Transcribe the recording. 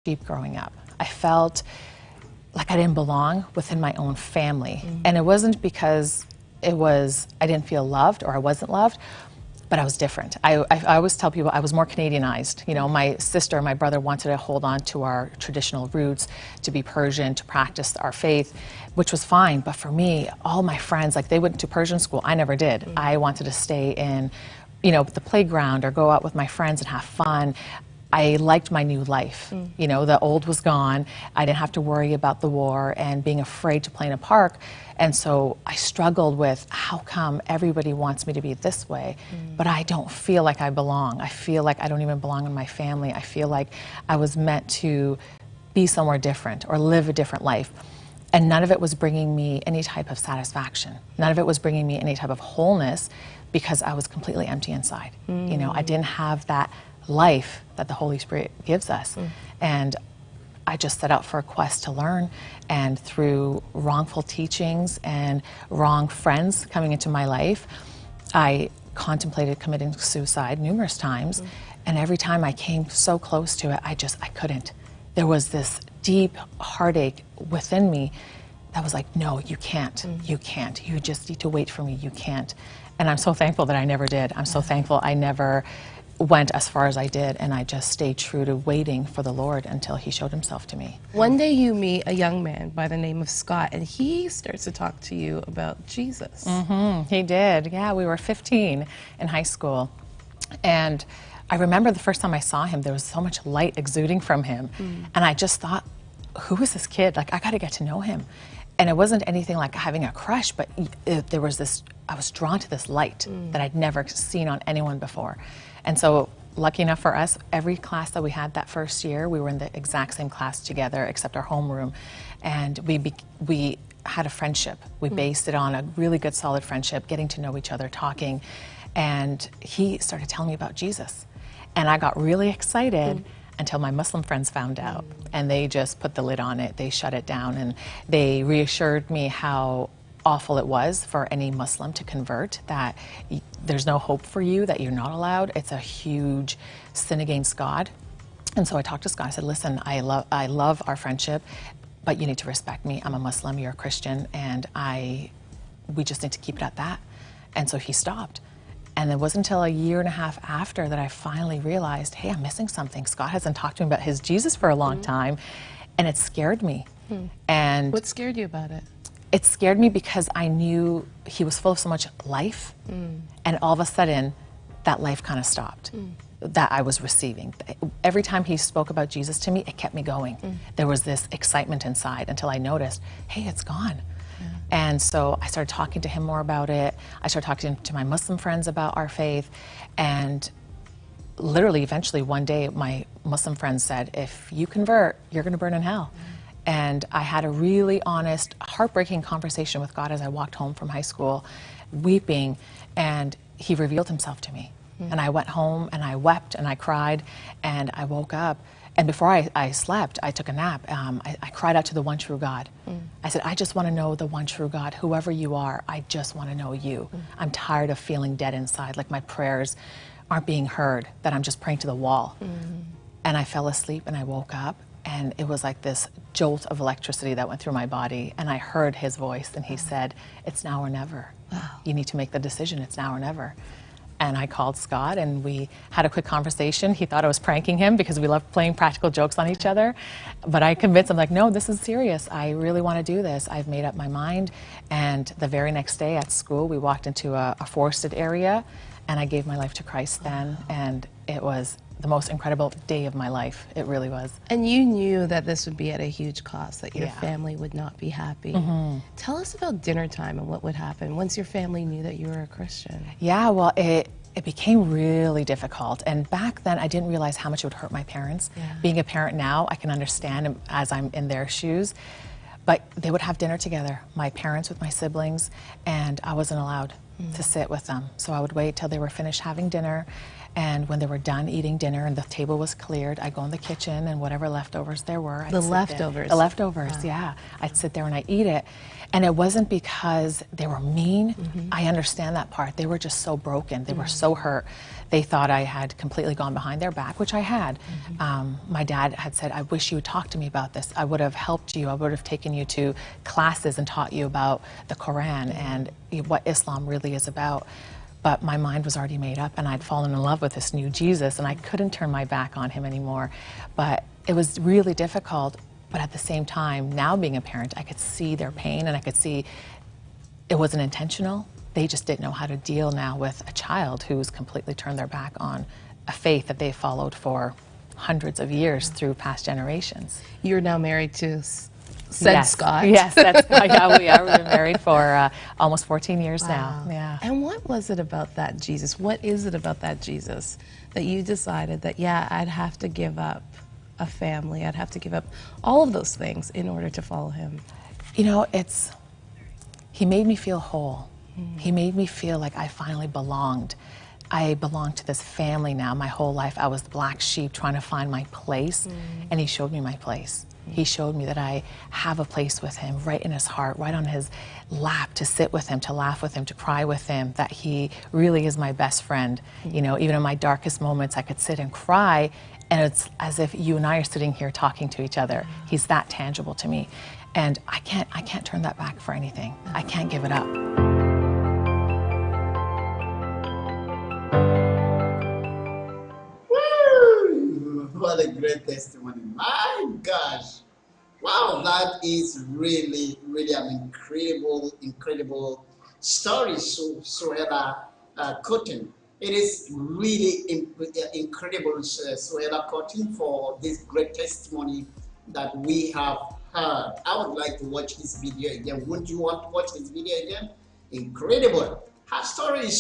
sheep growing up. I felt like I didn't belong within my own family. And it wasn't because I didn't feel loved or I wasn't loved, but I was different. I always tell people I was more Canadianized. You know, my sister and my brother wanted to hold on to our traditional roots, to be Persian, to practice our faith, which was fine. But for me, all my friends, like they went to Persian school. I never did. I wanted to stay in, you know, the playground or go out with my friends and have fun. I liked my new life. You know, the old was gone. I didn't have to worry about the war and being afraid to play in a park. And so I struggled with how come everybody wants me to be this way, but I don't feel like I belong. I feel like I don't even belong in my family. I feel like I was meant to be somewhere different or live a different life. And none of it was bringing me any type of satisfaction. None of it was bringing me any type of wholeness because I was completely empty inside. You know, I didn't have that life that the Holy Spirit gives us. And I just set out for a quest to learn, and through wrongful teachings and wrong friends coming into my life, I contemplated committing suicide numerous times. And every time I came so close to it, I couldn't. There was this deep heartache within me that was like, no, you can't, you can't. You just need to wait for me, you can't. And I'm so thankful that I never did. I'm so thankful I never went as far as I did, and I just stayed true to waiting for the Lord until He showed Himself to me. One day you meet a young man by the name of Scott, and he starts to talk to you about Jesus. He did, yeah. We were 15 in high school, and I remember the first time I saw him, there was so much light exuding from him, and I just thought, who is this kid? Like, I gotta get to know him. And it wasn't anything like having a crush, but there was this, I was drawn to this light that I'd never seen on anyone before. And so, lucky enough for us, every class that we had that first year, we were in the exact same class together, except our homeroom. And we had a friendship. We based it on a really good, solid friendship, getting to know each other, talking. And he started telling me about Jesus. And I got really excited until my Muslim friends found out. And they just put the lid on it. They shut it down. And they reassured me how awful it was for any Muslim to convert, that there's no hope for you, that you're not allowed. It's a huge sin against God. And so I talked to Scott. I said, listen, I love our friendship, but you need to respect me. I'm a Muslim, you're a Christian, and we just need to keep it at that. And so he stopped. And it wasn't until a year and a half after that I finally realized, hey, I'm missing something. Scott hasn't talked to me about his Jesus for a long time, and it scared me. And what scared you about it? It scared me because I knew he was full of so much life, and all of a sudden, that life kind of stopped, that I was receiving. Every time he spoke about Jesus to me, it kept me going. There was this excitement inside until I noticed, hey, it's gone. And so I started talking to him more about it. I started talking to my Muslim friends about our faith, and literally, eventually, one day, my Muslim friends said, if you convert, you're going to burn in hell. And I had a really honest, heartbreaking conversation with God as I walked home from high school, weeping, and He revealed Himself to me. And I went home and I wept and I cried, and I woke up. And before I slept, I took a nap. I cried out to the one true God. I said, I just want to know the one true God, whoever you are, I just want to know you. I'm tired of feeling dead inside, like my prayers aren't being heard, that I'm just praying to the wall. And I fell asleep and I woke up. And it was like this jolt of electricity that went through my body. And I heard His voice, and He said, it's now or never. You need to make the decision. It's now or never. And I called Scott, and we had a quick conversation. He thought I was pranking him because we love playing practical jokes on each other. But I convinced him, like, no, this is serious. I really want to do this. I've made up my mind. And the very next day at school, we walked into a forested area, and I gave my life to Christ then. And it was the most incredible day of my life. It really was. And you knew that this would be at a huge cost, that your family would not be happy. Tell us about dinner time and what would happen once your family knew that you were a Christian. Yeah, well, it became really difficult. And back then, I didn't realize how much it would hurt my parents. Being a parent now, I can understand as I'm in their shoes. But they would have dinner together, my parents with my siblings, and I wasn't allowed to sit with them. So I would wait till they were finished having dinner, And when they were done eating dinner and the table was cleared, I'd go in the kitchen and whatever leftovers there were, I'd The sit there. leftovers. The leftovers, yeah. I'd sit there and I'd eat it. And it wasn't because they were mean. I understand that part. They were just so broken. They were so hurt. They thought I had completely gone behind their back, which I had. My dad had said, I wish you would talk to me about this. I would have helped you. I would have taken you to classes and taught you about the Quran and what Islam really is about. But my mind was already made up, and I'd fallen in love with this new Jesus, and I couldn't turn my back on him anymore. But it was really difficult. But at the same time, now being a parent, I could see their pain, and I could see it wasn't intentional. They just didn't know how to deal now with a child who's completely turned their back on a faith that they followed for hundreds of years through past generations. You're now married to said Yes. Scott. Yes, that's yeah, we are. We've been married for almost 14 years now. Yeah. And what was it about that Jesus? What is it about that Jesus that you decided that, yeah, I'd have to give up a family, I'd have to give up all of those things in order to follow him? You know, he made me feel whole. He made me feel like I finally belonged. I belong to this family now. My whole life I was the black sheep trying to find my place, and he showed me my place. He showed me that I have a place with him, right in his heart, right on his lap, to sit with him, to laugh with him, to cry with him, that he really is my best friend. You know, even in my darkest moments, I could sit and cry, and it's as if you and I are sitting here talking to each other. He's that tangible to me. And I can't turn that back for anything. I can't give it up. Woo! What a great testimony. My gosh. Wow, that is really, really an incredible story, Suhela Cotton. It is really incredible, Suhela Cotton, for this great testimony that we have heard. I would like to watch this video again. Would you want to watch this video again? Incredible. Her story is